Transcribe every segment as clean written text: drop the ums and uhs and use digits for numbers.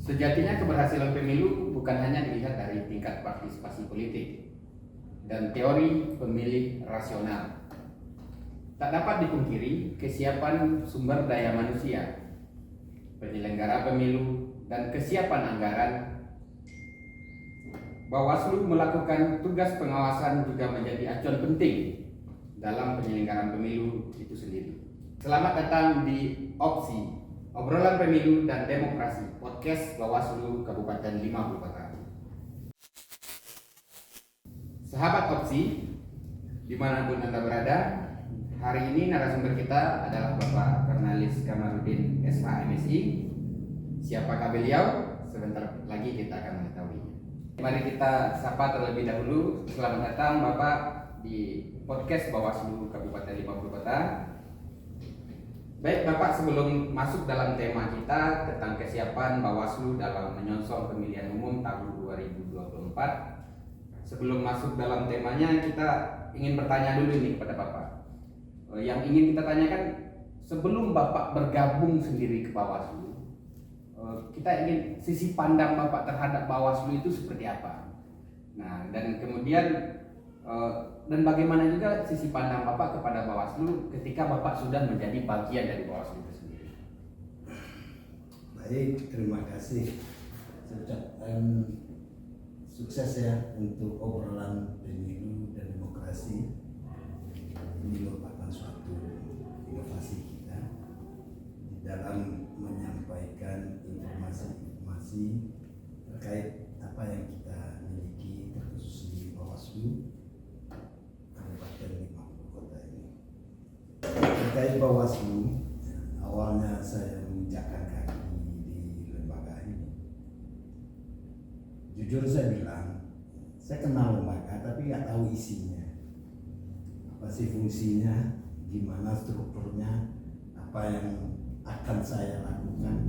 Sejatinya keberhasilan pemilu bukan hanya dilihat dari tingkat partisipasi politik dan teori pemilih rasional. Tak dapat dipungkiri kesiapan sumber daya manusia, penyelenggara pemilu, dan kesiapan anggaran. Bawaslu melakukan tugas pengawasan juga menjadi acuan penting dalam penyelenggaraan pemilu itu sendiri. Selamat datang di Opsi, Obrolan Pemilu dan Demokrasi, podcast Bawaslu Kabupaten 5 Kota. Sahabat Opsi, dimanapun Anda berada, hari ini narasumber kita adalah Bapak Kornelis Kamarudin SH MSI. Siapakah beliau? Sebentar lagi kita akan mengetahuinya. Mari kita sapa terlebih dahulu. Selamat datang Bapak di podcast Bawaslu Kabupaten 5 Kota. Baik Bapak, sebelum masuk dalam tema kita tentang kesiapan Bawaslu dalam menyongsong pemilihan umum tahun 2024, sebelum masuk dalam temanya kita ingin bertanya dulu nih kepada Bapak. Yang ingin kita tanyakan, sebelum Bapak bergabung sendiri ke Bawaslu, kita ingin sisi pandang Bapak terhadap Bawaslu itu seperti apa? Nah, dan kemudian dan bagaimana juga sisi pandang Bapak kepada Bawaslu ketika Bapak sudah menjadi bagian dari Bawaslu itu sendiri? Baik, terima kasih. Saya ucapkan sukses ya untuk obrolan pemilu dan demokrasi. Ini merupakan suatu inovasi kita di dalam menyampaikan informasi-informasi terkait apa yang kita miliki, terkhusus di Bawaslu Kabupaten 5 Kota ini. Terkait Bawaslu, awalnya saya menginjakkan kaki di lembaga ini. Jujur saya bilang, saya kenal lembaga tapi nggak tahu isinya. Apa sih fungsinya, gimana strukturnya, apa yang akan saya lakukan.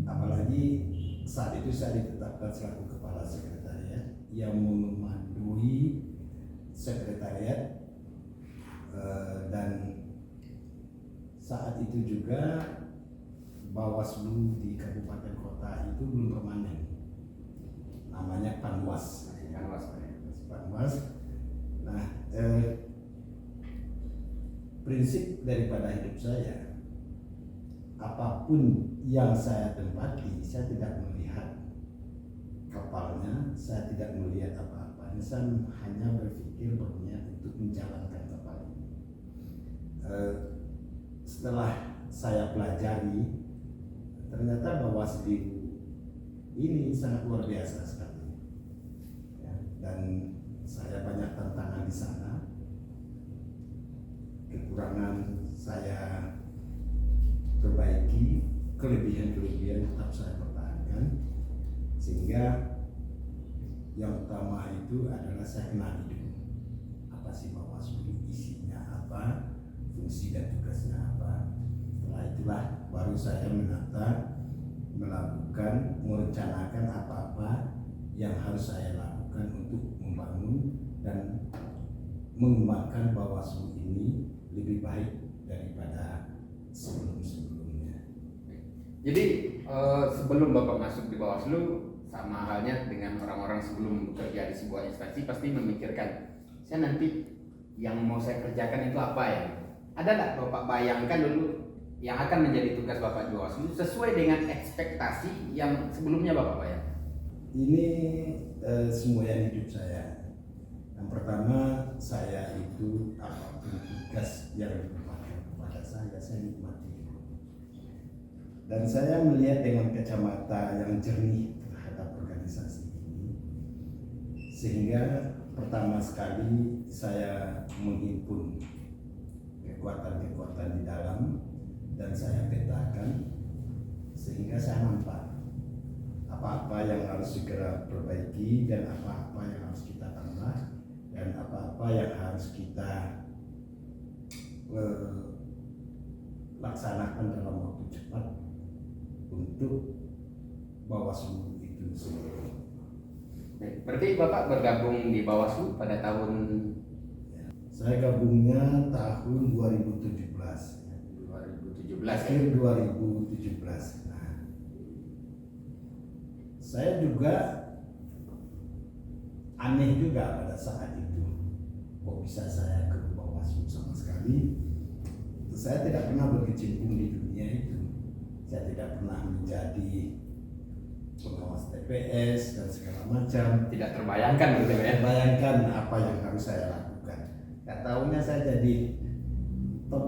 Apalagi saat itu saya ditetapkan selaku kepala sekretariat yang memandui sekretariat, dan saat itu juga Bawaslu di kabupaten kota itu belum permanen, namanya Panwas. Nah, prinsip daripada hidup saya, apapun yang saya tempati, saya tidak melihat kapalnya, saya tidak melihat apa-apa. Saya hanya berpikir berniat untuk menjalankan kapal ini. Setelah saya pelajari, ternyata Bawaslu ini sangat luar biasa sekali, ya, dan saya banyak tantangan di sana. Kekurangan saya perbaiki, kelebihan-kelebihan tetap saya pertahankan, sehingga yang utama itu adalah saya kenali dulu apa sih Bawaslu, isinya apa, fungsi dan tugasnya apa. Setelah itulah baru saya melakukan, merencanakan apa-apa yang harus saya lakukan untuk membangun dan mengembangkan Bawaslu ini lebih baik daripada sebelum-sebelumnya. Jadi sebelum Bapak masuk di Bawaslu, sama halnya dengan orang-orang sebelum bekerja di sebuah instansi pasti memikirkan, saya nanti yang mau saya kerjakan itu apa ya? Ada nggak Bapak bayangkan dulu yang akan menjadi tugas Bapak di Bawaslu sesuai dengan ekspektasi yang sebelumnya Bapak bayangkan? Ini semua yang hidup saya. Yang pertama, saya itu apapun tugas yang diberikan kepada saya nikmati. Dan saya melihat dengan kacamata yang jernih terhadap organisasi ini, sehingga pertama sekali saya menghimpun kekuatan-kekuatan di dalam dan saya petakan, sehingga saya nampak apa-apa yang harus segera perbaiki dan apa-apa yang harus kita tambah dan apa-apa yang harus kita laksanakan dalam waktu cepat untuk Bawaslu itu sendiri. Berarti Bapak bergabung di Bawaslu pada tahun? Saya gabungnya tahun 2017. 2017 ya? 2017. Nah, saya juga aneh juga pada saat itu, kok bisa saya ke Bawaslu sama sekali. Saya tidak pernah berkecimpung di dunia itu. Saya tidak pernah menjadi pengawas TPS dan segala macam. Tidak terbayangkan gitu ya. Bayangkan apa yang harus saya lakukan. Gak tahunya saya jadi top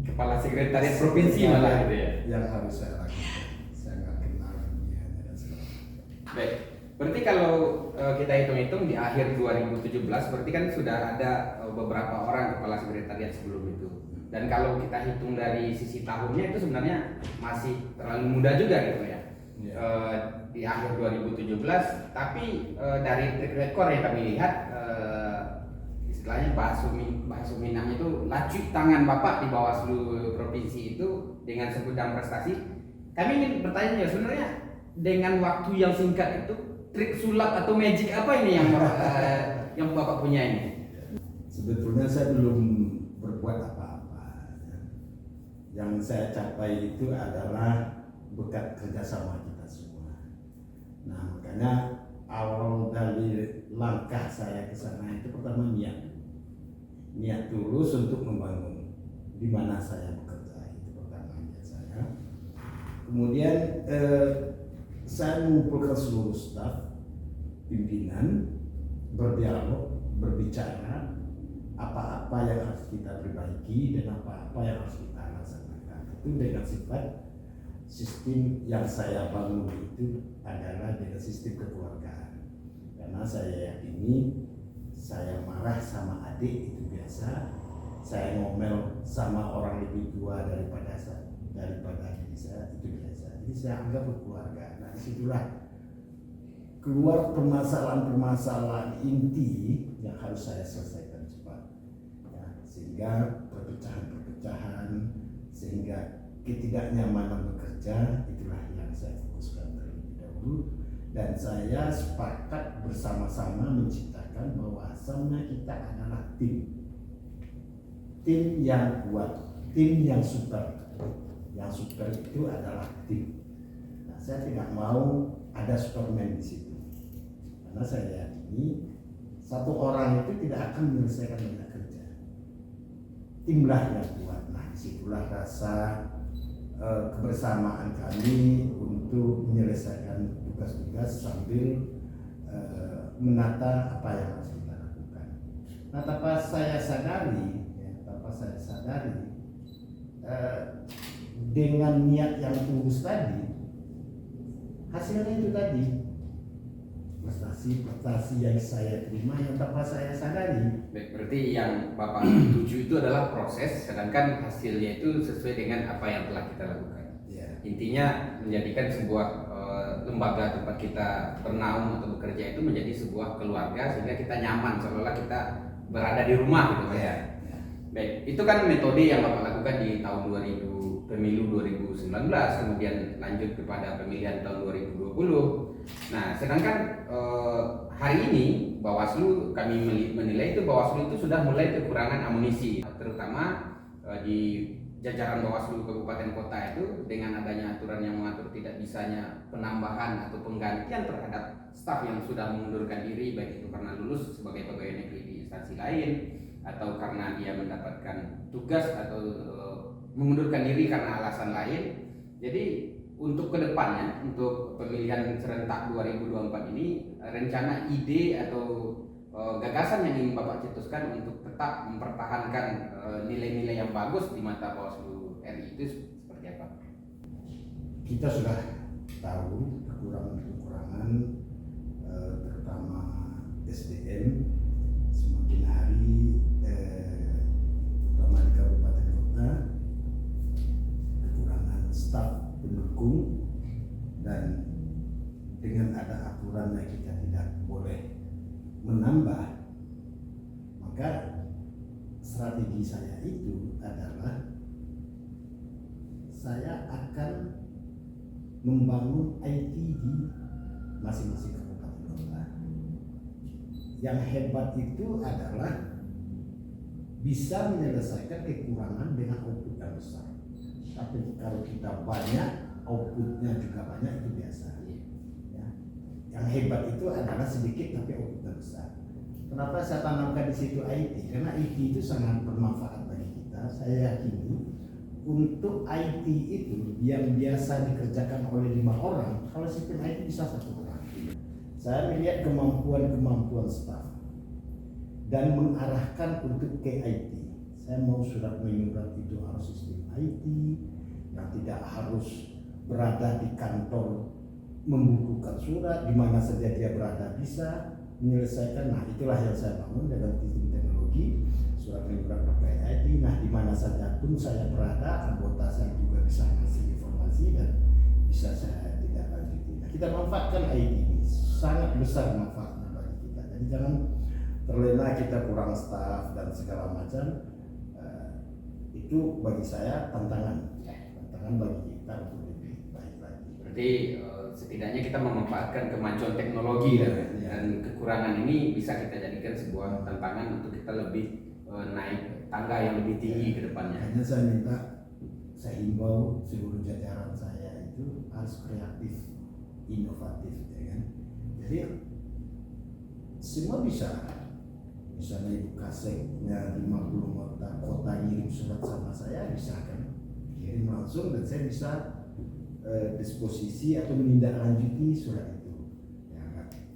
Kepala Sekretariat Provinsi malah gitu ya. Yang harus saya lakukan. Saya nggak kenal dunia dan segala macam. Baik, berarti kalau kita hitung-hitung di akhir 2017 berarti kan sudah ada beberapa orang kepala sekretariat sebelum itu. Dan kalau kita hitung dari sisi tahunnya itu sebenarnya masih terlalu muda juga gitu ya. Ya. Di akhir 2017, tapi dari track record yang kami lihat istilahnya bahasa Minang itu lacuk tangan Bapak di Bawaslu Provinsi itu dengan segudang prestasi. Kami ingin bertanya ya, sebenarnya dengan waktu yang singkat itu trik sulap atau magic apa ini yang yang Bapak punya ini? Sebetulnya saya belum berbuat apa-apa. Yang saya capai itu adalah berkat kerjasama kita semua. Nah, makanya awal dari langkah saya ke sana itu pertama niat tulus untuk membangun di mana saya bekerja, itu pertama niat saya. Kemudian saya mengumpulkan seluruh staf, pimpinan, berdialog, berbicara apa-apa yang harus kita perbaiki dan apa-apa yang harus kita laksanakan. Itu dengan sifat sistem yang saya bangun itu adalah dengan sistem kekeluargaan. Karena saya yakini saya marah sama adik itu biasa, saya ngomel sama orang lebih tua daripada diri saya itu biasa. Jadi saya anggap keluarga. Nah, disitulah keluar permasalahan-permasalahan inti yang harus saya selesaikan cepat. Ya, sehingga perpecahan, sehingga ketidaknyamanan bekerja itulah yang saya fokuskan terlebih dahulu, dan saya sepakat bersama-sama menciptakan bahwasannya kita adalah tim yang kuat, tim yang super. Yang super itu adalah tim. Nah, saya tidak mau ada superman di situ, karena saya yakini satu orang itu tidak akan menyelesaikan banyak kerja. Timlah yang kuat. Nah, disitulah rasa kebersamaan kami untuk menyelesaikan tugas-tugas sambil menata apa yang harus kita lakukan. Nah, tanpa saya sadari dengan niat yang tulus tadi, hasilnya itu tadi prestasi yang saya terima yang tanpa saya sadari. Baik, berarti yang Bapak tuju itu adalah proses, sedangkan hasilnya itu sesuai dengan apa yang telah kita lakukan. Ya. Intinya menjadikan sebuah lembaga tempat kita bernaung atau bekerja itu menjadi sebuah keluarga, sehingga kita nyaman seolah kita berada di rumah gitu ya. Baik, itu kan metode yang Bapak lakukan di tahun 2000, pemilu 2019, kemudian lanjut kepada pemilihan tahun 2020. Nah, sedangkan hari ini Bawaslu, kami menilai itu Bawaslu itu sudah mulai kekurangan amunisi, terutama di jajaran Bawaslu kabupaten kota itu dengan adanya aturan yang mengatur tidak bisanya penambahan atau penggantian terhadap staf yang sudah mengundurkan diri, baik itu karena lulus sebagai pegawai negeri di instansi lain atau karena dia mendapatkan tugas atau mengundurkan diri karena alasan lain. Jadi untuk kedepannya, untuk pemilihan serentak 2024 ini, rencana ide atau gagasan yang ingin Bapak cetuskan untuk tetap mempertahankan nilai-nilai yang bagus di mata Bawaslu RI itu seperti apa? Kita sudah tahu kekurangan-kekurangan terutama SDM semakin hari terutama di kabupaten kota, kekurangan staf pendukung, dan dengan ada aturan yang kita tidak boleh menambah, maka strategi saya itu adalah saya akan membangun IT di masing-masing kabupaten kota. Yang hebat itu adalah bisa menyelesaikan kekurangan dengan output yang besar. Tapi kalau kita banyak, outputnya juga banyak, itu biasa. Ya. yang hebat itu adalah sedikit tapi outputnya besar. Kenapa saya tanamkan di situ IT? Karena IT itu sangat bermanfaat bagi kita. Saya yakini untuk IT itu yang biasa dikerjakan oleh 5 orang, kalau sistem IT bisa 1 orang. Saya melihat kemampuan staf dan mengarahkan untuk ke IT. Saya mau surat menyurat itu harus sistem IT yang tidak harus berada di kantor membukukan surat, di mana saja dia berada bisa menyelesaikan. Nah, itulah yang saya bangun dengan sistem teknologi surat menyurat pakai IT. Nah, di mana saja pun saya berada, anggota saya juga bisa ngasih informasi dan bisa saya tidak lanjuti. Nah, kita manfaatkan IT ini sangat besar manfaatnya bagi kita. Jadi jangan terlena kita kurang staf dan segala macam. Itu bagi saya tantangan bagi kita untuk lebih baik lagi. Berarti setidaknya kita memanfaatkan kemajuan teknologi dan kekurangan ini bisa kita jadikan sebuah tantangan untuk kita lebih naik tangga yang lebih tinggi ke depannya. Hanya saya himbau seluruh jajaran saya itu harus kreatif, inovatif, ya kan. Jadi semua bisa. Misalnya Ibu Kaseknya 50 kota ngirim surat sama saya, bisa kan kirim langsung dan saya bisa disposisi atau menindaklanjuti surat itu. Ya,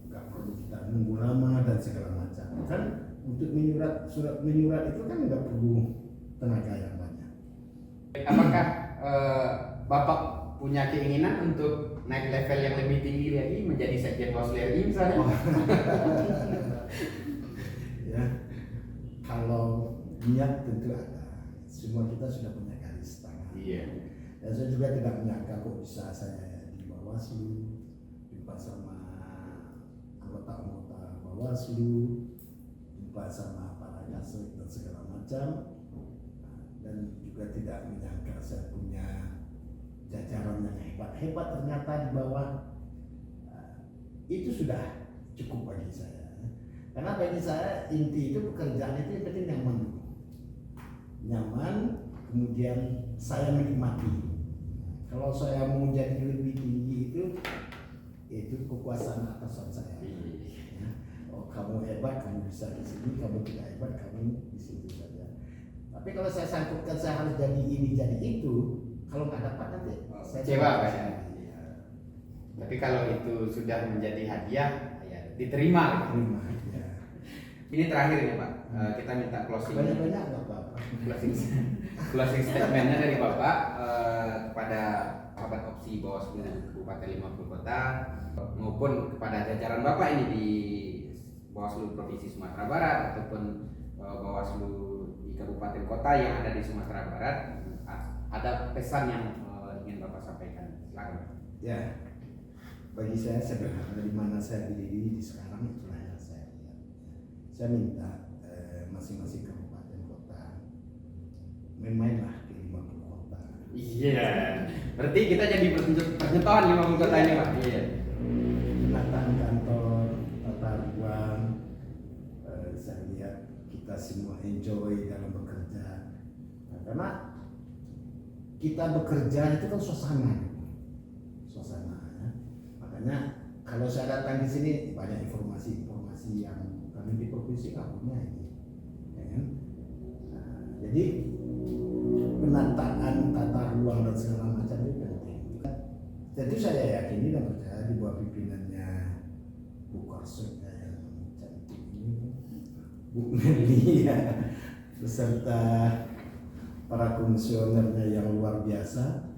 nggak perlu kita nunggu lama dan segala macam. Kan untuk surat menyurat itu kan nggak perlu tenaga yang banyak. Apakah Bapak punya keinginan untuk naik level yang lebih tinggi lagi menjadi Sekjen Bawaslu RI misalnya? Ya, kalau niat tentu ada. Semua kita sudah punya garis tangan. Iya. Dan saya juga tidak menyangka kok bisa saya di Bawaslu, jumpa sama anggota-anggota Bawaslu, jumpa sama para kasih dan segala macam. Dan juga tidak menyangka saya punya jajaran yang hebat-hebat ternyata di bawah. Itu sudah cukup bagi saya. Karena bagi saya inti itu pekerjaan itu yang penting nyaman dulu. Nyaman, kemudian saya menikmati. Kalau saya mau jadi lebih tinggi itu kekuasaan atasan saya. Ya. Oh, kamu hebat, kamu bisa di sini. Kamu tidak hebat, kamu di situ saja. Tapi kalau saya sangkutkan saya harus jadi ini, jadi itu, kalau nggak dapat nanti saya kecewa kan ya. Tapi kalau itu sudah menjadi hadiah, ya diterima. Ya. Ini terakhir ya Pak, kita minta closing. Banyak-banyak nggak apa-apa. Closing statementnya dari Bapak kepada sahabat opsi Bawaslu Kabupaten 50 Kota maupun kepada jajaran Bapak ini di Bawaslu Provinsi Sumatera Barat ataupun Bawaslu di kabupaten kota yang ada di Sumatera Barat. Ada pesan yang ingin Bapak sampaikan? Silakan. Ya, bagi saya sederhana, di mana saya berdiri di sekarang itulah yang saya lihat. Saya minta masing-masing kabupaten kota main-mainlah di 50 kota. Iya, berarti kita jadi percontohan 50 kota ini Pak. Iya. Penataan kantor, tata ruang, saya lihat kita semua enjoy dalam bekerja. Nah, karena kita bekerja itu kan suasana. Ya. Makanya kalau saya datang di sini banyak informasi yang kami di provinsi nggak punya ini, ya kan? Nah, jadi penataan tata ruang dan segala macam itu penting. Jadi saya yakini dan percaya di bawah pimpinannya Bu Korsek yang cantik ini, Bu Meli ya, beserta para komisionernya yang luar biasa.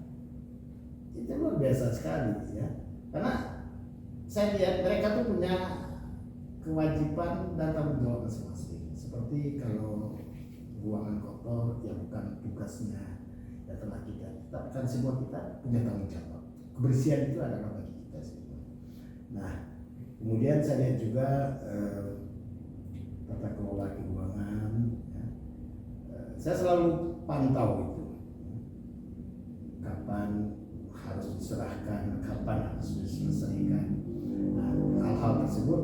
Itu luar biasa sekali ya, karena saya lihat mereka tuh punya kewajiban dan tanggung jawab masing-masing. Seperti kalau buangan kotor ya bukan tugasnya ya telah kita, tapi kan semua kita punya tanggung jawab. Kebersihan itu adalah bagi kita semua. Nah, kemudian saya lihat juga tata kelola keuangan. Ya. Saya selalu pantau itu, kapan harus diserahkan, kapan harus diselesaikan. Nah, hal-hal tersebut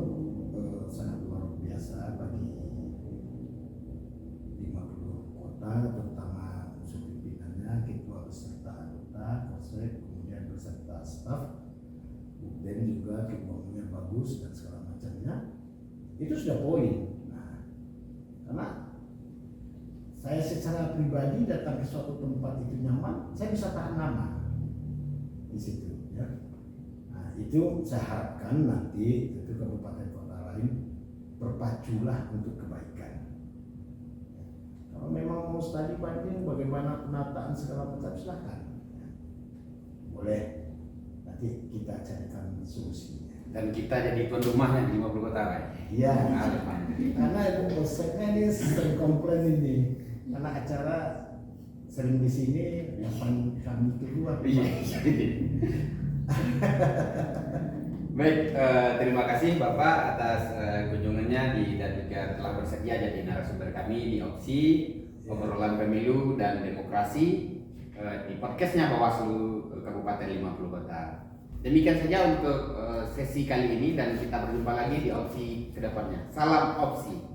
sangat luar biasa bagi 50 kota, terutama unsur pimpinannya, ketua beserta anggota, konsep, kemudian beserta staf. dan juga keuangannya bagus dan segala macamnya, itu sudah poin. Nah, karena saya secara pribadi datang ke suatu tempat itu nyaman, saya bisa tahan lama di situ. Ya. Nah, itu saya harapkan nanti itu kabupaten kota lain berpaculah untuk kebaikan. Kalau memang mau studi banding bagaimana penataan segala macam silakan. Ya. Boleh, nanti kita carikan solusinya. Dan kita jadi tuan rumahnya di 50 kota lain. Iya. Nah, Karena ibu konsepnya ini sering komplain ini. Karena acara sering di sini, yang kami keluar. Iya. Baik, terima kasih Bapak atas kunjungannya dan juga telah bersedia jadi narasumber kami di opsi obrolan pemilu dan demokrasi di podcastnya Bawaslu Kabupaten 50 Kota. Demikian saja untuk sesi kali ini dan kita berjumpa lagi di opsi kedepannya. Salam opsi.